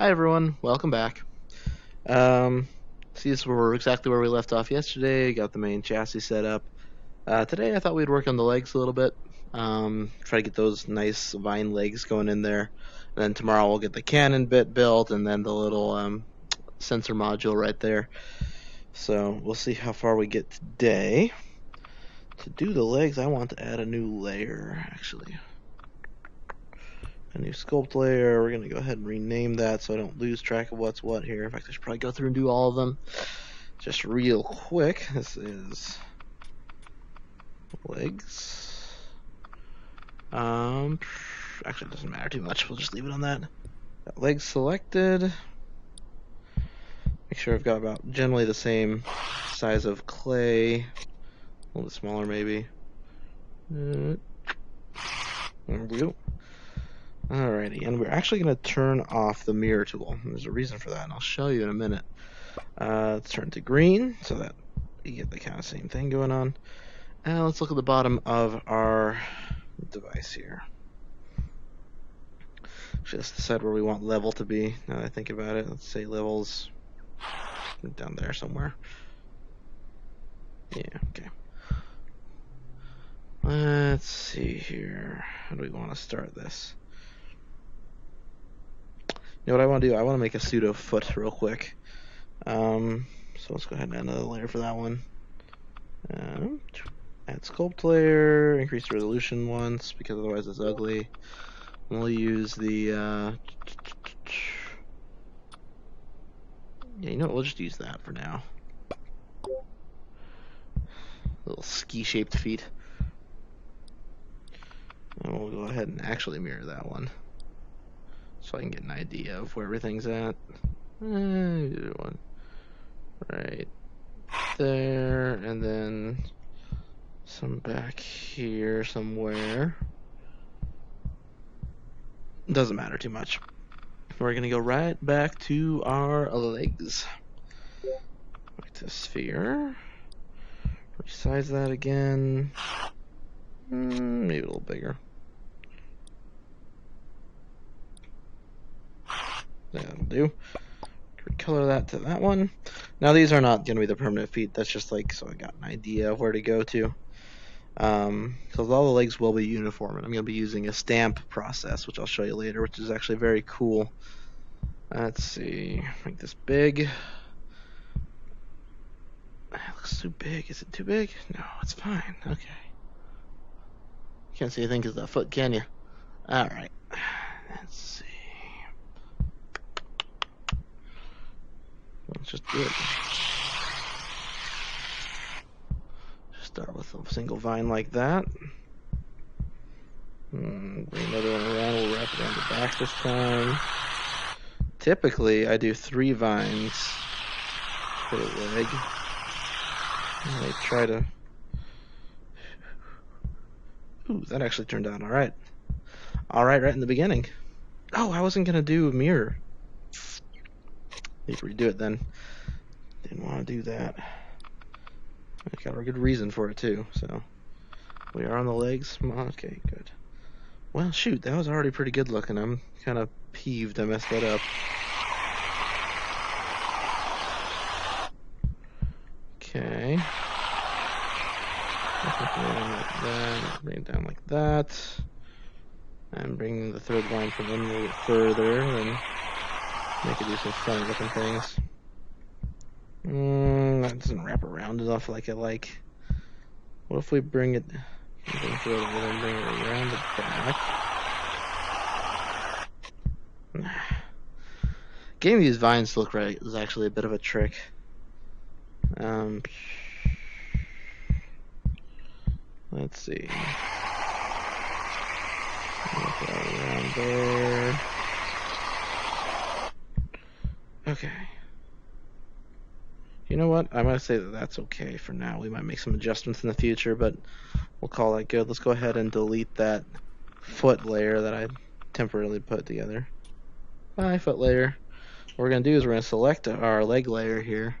Hi everyone, welcome back. Um, See, this is exactly where we left off yesterday. Got the main chassis set up. Today I thought we'd work on the legs a little bit. Try to get those nice vine legs going in there. And then tomorrow we'll get the cannon bit built and then the little sensor module right there. So we'll see how far we get today. To do the legs, I want to add a new layer actually. A new sculpt layer. We're going to go ahead and rename that so I don't lose track of what's what here. In fact, I should probably go through and do all of them just real quick. This is legs. Actually, it doesn't matter too much. We'll just leave it on that. Got legs selected. Make sure I've got about generally the same size of clay. A little bit smaller, maybe. There we go. Alrighty, and we're actually going to turn off the mirror tool. There's a reason for that, and I'll show you in a minute. Let's turn to green so that you get the kind of same thing going on. And let's look at the bottom of our device here. Just decide where we want level to be. Now that I think about it, let's say levels down there somewhere. Yeah, okay. Let's see here. How do we want to start this? You know what I want to do? I want to make a pseudo foot real quick. So let's go ahead and add another layer for that one. Add sculpt layer, increase the resolution once because otherwise it's ugly. We'll use the yeah, you know what, we'll just use that for now. Little ski-shaped feet. And we'll go ahead and actually mirror that one so I can get an idea of where everything's at. One right there, and then some back here somewhere. Doesn't matter too much. We're gonna go right back to our legs. Back to sphere. Resize that again. Maybe a little bigger. That'll do. Recolor that to that one. Now these are not gonna be the permanent feet. That's just like so I got an idea of where to go to. Because all the legs will be uniform, and I'm going to be using a stamp process, which I'll show you later, which is actually very cool. Let's see, make this big. It looks too big. Is it too big? No, it's fine. Okay. Can't see a thing because of that foot, can you? Alright. Let's see. Let's just do it. Start with a single vine like that. Bring another one around. We'll wrap it around the back this time. Typically, I do 3 vines per leg. And I try to. Ooh, that actually turned out alright. Alright, right in the beginning. Oh, I wasn't gonna do a mirror. Need to redo it then. Didn't want to do that. I got a good reason for it too, so we are on the legs. Okay, good. Well, shoot, that was already pretty good looking. I'm kind of peeved I messed that up. Okay. Bring it down like that. I'm bringing the third line from in a little further and make it do some funny looking things. That doesn't wrap around enough like I like. What if we bring it further and bring it around the back? Getting these vines to look right is actually a bit of a trick. Let's see. Around there. Okay. You know what? I might say that that's okay for now. We might make some adjustments in the future, but we'll call that good. Let's go ahead and delete that foot layer that I temporarily put together. Bye, foot layer. What we're going to do is we're going to select our leg layer here.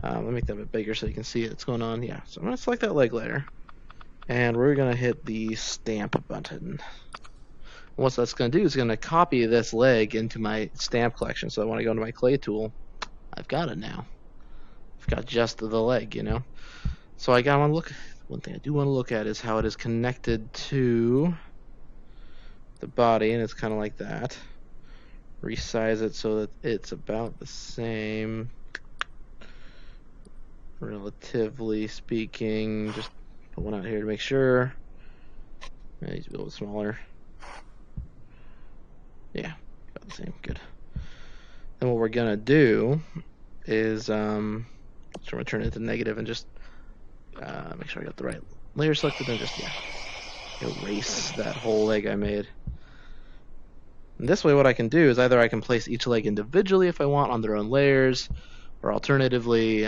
Let me make that a bit bigger so you can see what's going on. Yeah, so I'm going to select that leg layer. And we're going to hit the stamp button. What that's going to do is going to copy this leg into my stamp collection. So when I go into my clay tool, I've got it now. I've got just the leg, you know. So I got to look. One thing I do want to look at is how it is connected to the body, and it's kind of like that. Resize it so that it's about the same, relatively speaking. Just put one out here to make sure. It needs to be a little smaller. Yeah, about the same. Good. Then what we're gonna do is I'm gonna turn it to negative and just make sure I got the right layer selected, and just erase that whole leg I made. And this way what I can do is either I can place each leg individually if I want on their own layers, or alternatively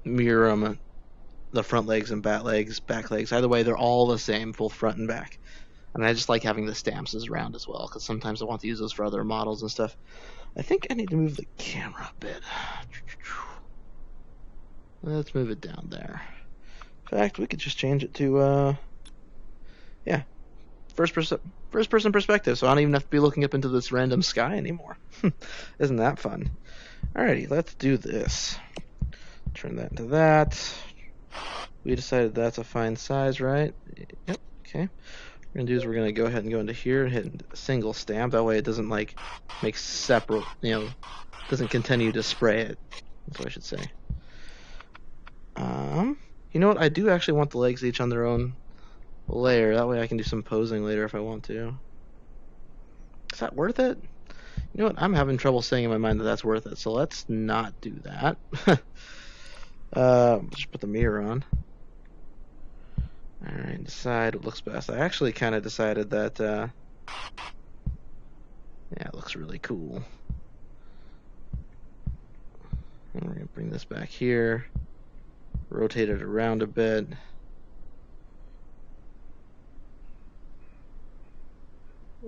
mirror them, the front legs and back legs. Either way, they're all the same, both front and back. And I just like having the stamps as round as well, because sometimes I want to use those for other models and stuff. I think I need to move the camera a bit. Let's move it down there. In fact, we could just change it to, yeah, first person perspective, so I don't even have to be looking up into this random sky anymore. Isn't that fun? Alrighty, let's do this. Turn that into that. We decided that's a fine size, right? Yep, okay. What we're going to do is we're going to go ahead and go into here and hit single stamp. That way it doesn't, like, make separate, doesn't continue to spray it. That's what I should say. You know what? I do actually want the legs each on their own layer. That way I can do some posing later if I want to. Is that worth it? You know what? I'm having trouble saying in my mind that that's worth it, so let's not do that. Just put the mirror on. Alright, decide what looks best. I actually kind of decided that, yeah, it looks really cool. And we're going to bring this back here, rotate it around a bit.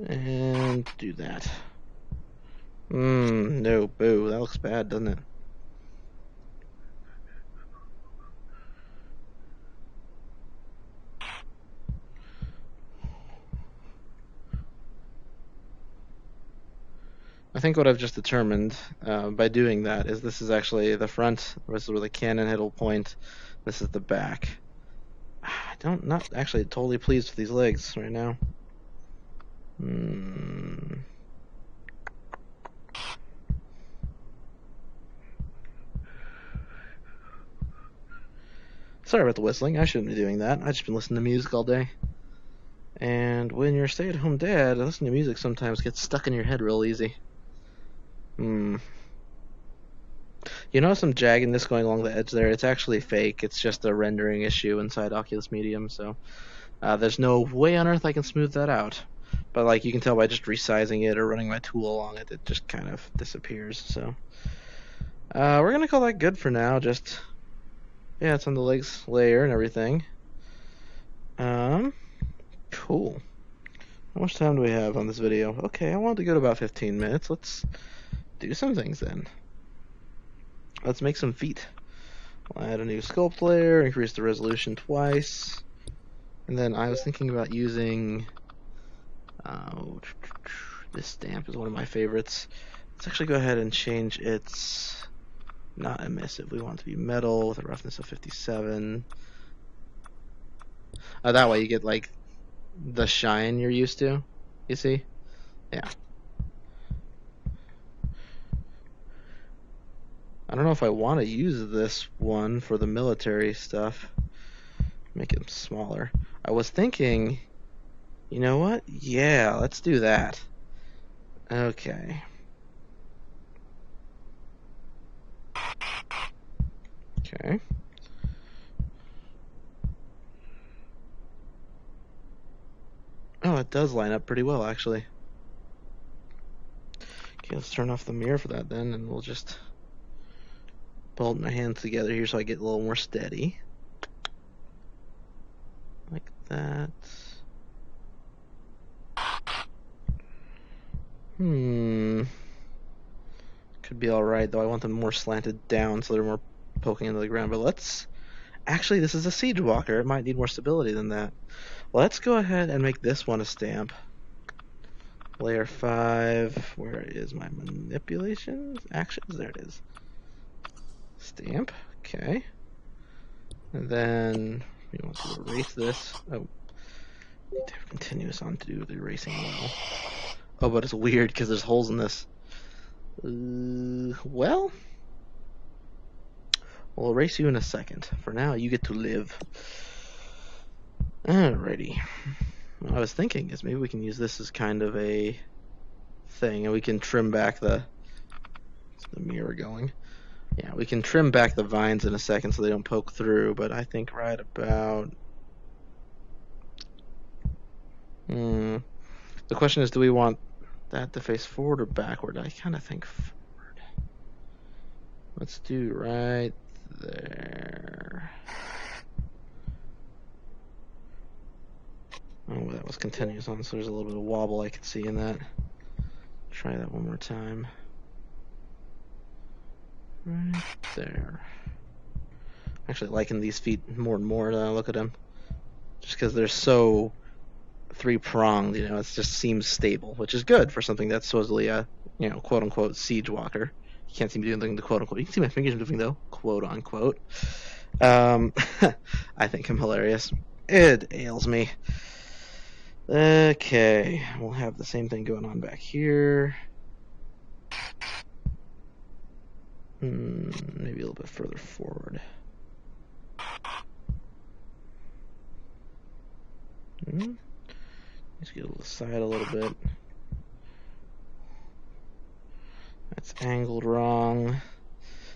And do that. No, boo. That looks bad, doesn't it? I think what I've just determined by doing that is this is actually the front. This is where the cannon head will point. This is the back. Not actually totally pleased with these legs right now. Sorry about the whistling. I shouldn't be doing that. I've just been listening to music all day. And when you're a stay-at-home dad, listening to music sometimes gets stuck in your head real easy. You notice some jaggedness going along the edge there? It's actually fake. It's just a rendering issue inside Oculus Medium, so there's no way on earth I can smooth that out. But like you can tell by just resizing it or running my tool along it, it just kind of disappears. So we're gonna call that good for now. Just yeah, it's on the legs layer and everything. Cool. How much time do we have on this video? Okay, I want to go to about 15 minutes. Let's do some things then. Let's make some feet. I'll add a new sculpt layer, increase the resolution twice, and then I was thinking about using this stamp is one of my favorites. Let's actually go ahead and change its not emissive. We want it to be metal with a roughness of 57. That way you get like the shine you're used to. You see? Yeah. I don't know if I want to use this one for the military stuff. Make it smaller. I was thinking, you know what? Yeah, let's do that. Okay. Okay. Oh, it does line up pretty well, actually. Okay, let's turn off the mirror for that then, and we'll just hold my hands together here so I get a little more steady. Like that. Could be alright, though I want them more slanted down so they're more poking into the ground. But let's... Actually, this is a Siege Walker. It might need more stability than that. Let's go ahead and make this one a stamp. Layer 5. Where is my manipulation? Actions? There it is. Stamp. Okay. And then we want to erase this. Oh. Need to have continuous on to do the erasing well. Oh, but it's weird because there's holes in this. Well, we'll erase you in a second. For now, you get to live. Alrighty. What I was thinking is maybe we can use this as kind of a thing, and we can trim back the mirror going. Yeah, we can trim back the vines in a second so they don't poke through, but I think right about... The question is, do we want that to face forward or backward? I kind of think forward. Let's do right there. Oh, that was continuous on, so there's a little bit of wobble I could see in that. Try that one more time. Right there. I'm actually liking these feet more and more as I look at them. Just because they're so three-pronged, you know, it just seems stable, which is good for something that's supposedly a, you know, quote-unquote siege walker. You can't seem to do anything to quote-unquote. You can see my fingers moving, though, quote-unquote. I think I'm hilarious. It ails me. Okay, we'll have the same thing going on back here. Maybe a little bit further forward. Let's get to the side a little bit. That's angled wrong.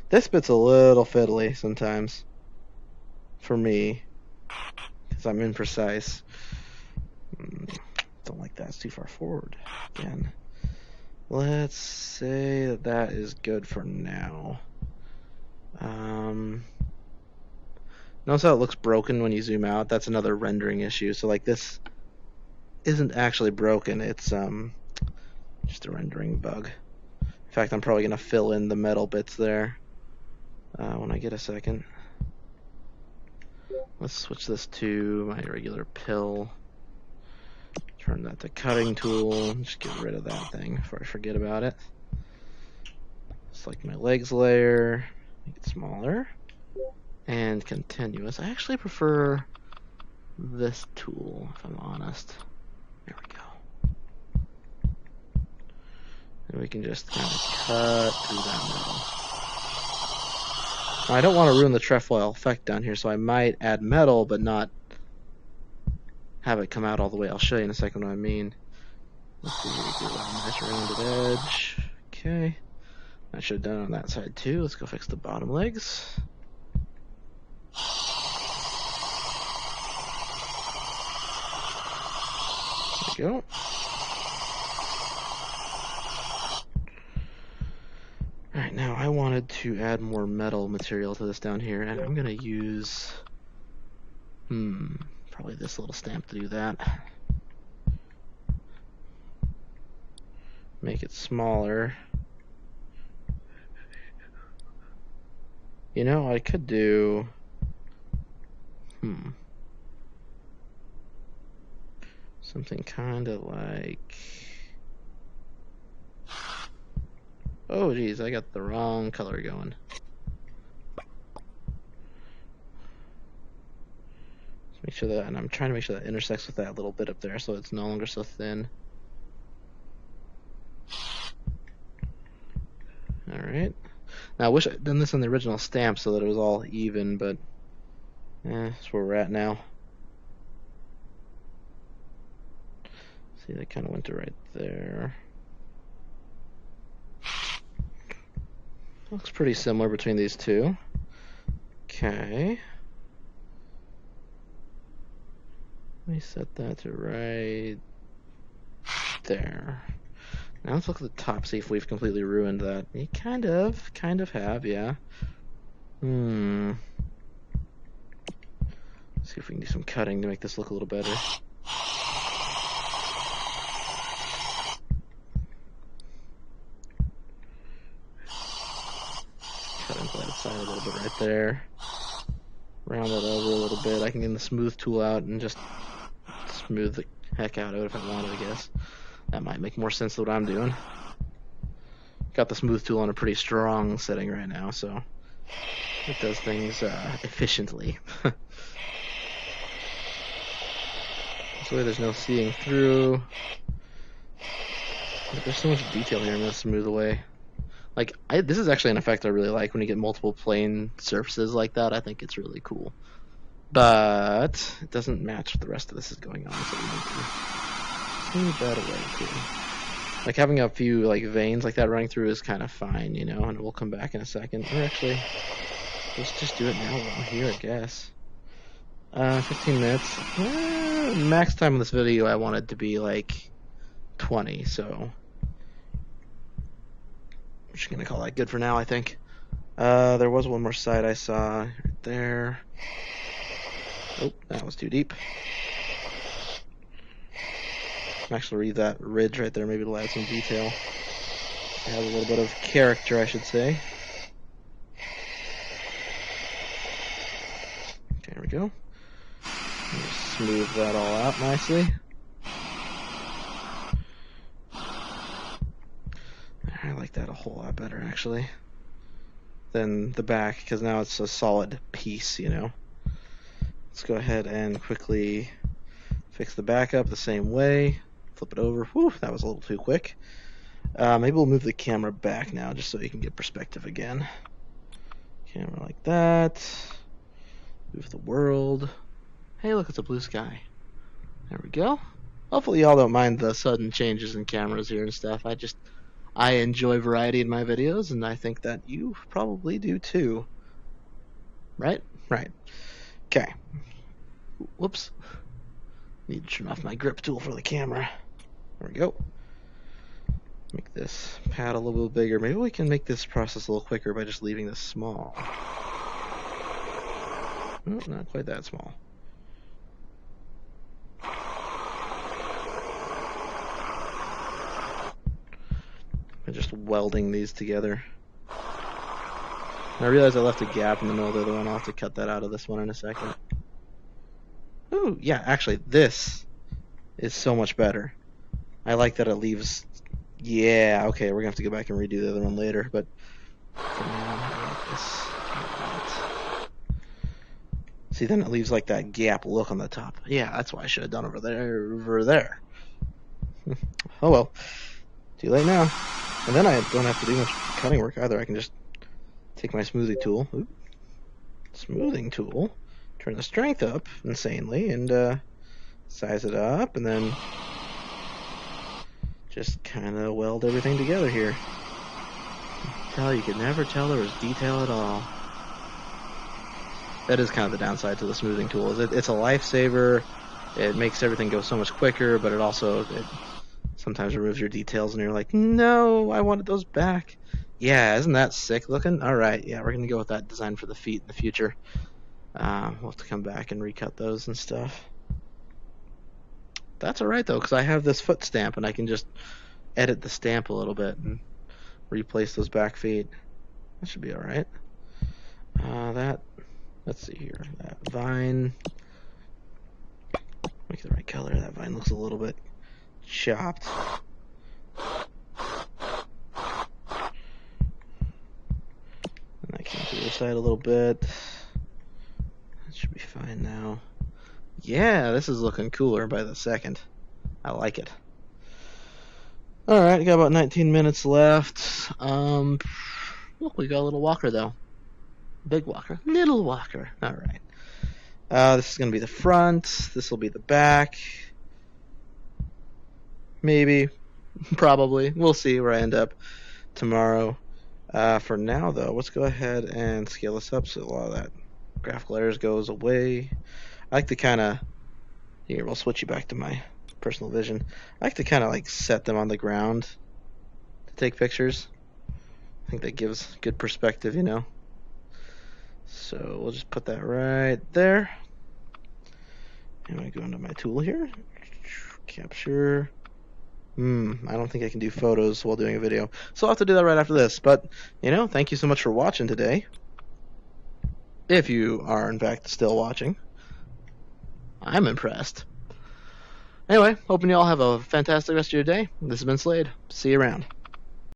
This bit's a little fiddly sometimes. For me. Because I'm imprecise. Don't like that. It's too far forward. Again. Let's say that that is good for now. Notice how it looks broken when you zoom out? That's another rendering issue. So like this isn't actually broken. It's just a rendering bug. In fact, I'm probably going to fill in the metal bits there when I get a second. Let's switch this to my regular pill. Turn that to cutting tool. Just get rid of that thing before I forget about it. Select my legs layer. Make it smaller. And continuous. I actually prefer this tool, if I'm honest. There we go. And we can just kind of cut through that metal. Now, I don't want to ruin the trefoil effect down here, so I might add metal, but not have it come out all the way. I'll show you in a second what I mean. Let's see, get a nice rounded edge. Okay. I should have done it on that side too. Let's go fix the bottom legs. There we go. Alright, now I wanted to add more metal material to this down here, and I'm going to use probably this little stamp to do that. Make it smaller. You know, I could do something kind of like, oh geez, I got the wrong color going. Let's make sure that, and I'm trying to make sure that intersects with that little bit up there so it's no longer so thin. Alright. Now I wish I'd done this on the original stamp so that it was all even, but that's where we're at now. See, that kind of went to right there. Looks pretty similar between these two. Okay. Let me set that to right there. Now let's look at the top, see if we've completely ruined that. You kind of have, yeah. See if we can do some cutting to make this look a little better. Cut into that side a little bit right there. Round it over a little bit. I can get the smooth tool out and just smooth the heck out of it if I wanted, I guess. That might make more sense than what I'm doing. Got the smooth tool on a pretty strong setting right now, so it does things efficiently. This way there's no seeing through. There's so much detail here I'm going to smooth away. Like, this is actually an effect I really like when you get multiple plane surfaces like that. I think it's really cool. But it doesn't match what the rest of this is going on, so we need to smooth that away too. Like, having a few like veins like that running through is kind of fine, you know, and we'll come back in a second. Or actually, let's just do it now while I'm here, I guess. 15 minutes. Max time of this video I wanted to be like 20, so I'm just gonna call that good for now, I think. There was one more side I saw right there. Oh, that was too deep. Actually, read that ridge right there. Maybe it'll add some detail. Add a little bit of character, I should say. There we go. Just smooth that all out nicely. I like that a whole lot better, actually, than the back, because now it's a solid piece, you know. Let's go ahead and quickly fix the back up the same way. Flip it over. Whew, that was a little too quick. Maybe we'll move the camera back now, just so you can get perspective again. Camera like that. Move the world. Hey, look, it's a blue sky. There we go. Hopefully y'all don't mind the sudden changes in cameras here and stuff. I enjoy variety in my videos, and I think that you probably do too. Right? Right. Okay. Whoops. Need to turn off my grip tool for the camera. There we go. Make this pad a little bit bigger. Maybe we can make this process a little quicker by just leaving this small. Oh, not quite that small. I'm just welding these together. I realize I left a gap in the middle of the other one. I'll have to cut that out of this one in a second. Ooh, yeah, actually, this is so much better. I like that it leaves... Yeah, okay, we're going to have to go back and redo the other one later, but for now, I like this. See, then it leaves like that gap look on the top. Yeah, that's what I should have done over there. Oh well, too late now. And then I don't have to do much cutting work either. I can just take my smoothing tool, turn the strength up insanely, and size it up, and then just kind of weld everything together here. You could never tell there was detail at all. That is kind of the downside to the smoothing tool. It's a lifesaver. It makes everything go so much quicker, but it sometimes removes your details, and you're like, no, I wanted those back. Yeah, isn't that sick looking? All right, yeah, we're gonna go with that design for the feet in the future. We'll have to come back and recut those and stuff. That's all right though, because I have this foot stamp, and I can just edit the stamp a little bit and replace those back feet. That should be all right. Let's see here. That vine. Make it the right color. That vine looks a little bit chopped. And I came to the side a little bit. That should be fine now. Yeah, this is looking cooler by the second. I like it. Alright, got about 19 minutes left. Look, we got a little walker though. Big walker. Little walker. Alright. This is going to be the front. This will be the back. Maybe. Probably. We'll see where I end up tomorrow. For now, though, let's go ahead and scale this up so a lot of that graphical errors goes away. I like to kind of... Here, we'll switch you back to my personal vision. I like to kind of like set them on the ground to take pictures. I think that gives good perspective, you know. So we'll just put that right there. And I go into my tool here. Capture. I don't think I can do photos while doing a video. So I'll have to do that right after this. But, you know, thank you so much for watching today. If you are, in fact, still watching. I'm impressed. Anyway, hoping you all have a fantastic rest of your day. This has been Slade. See you around.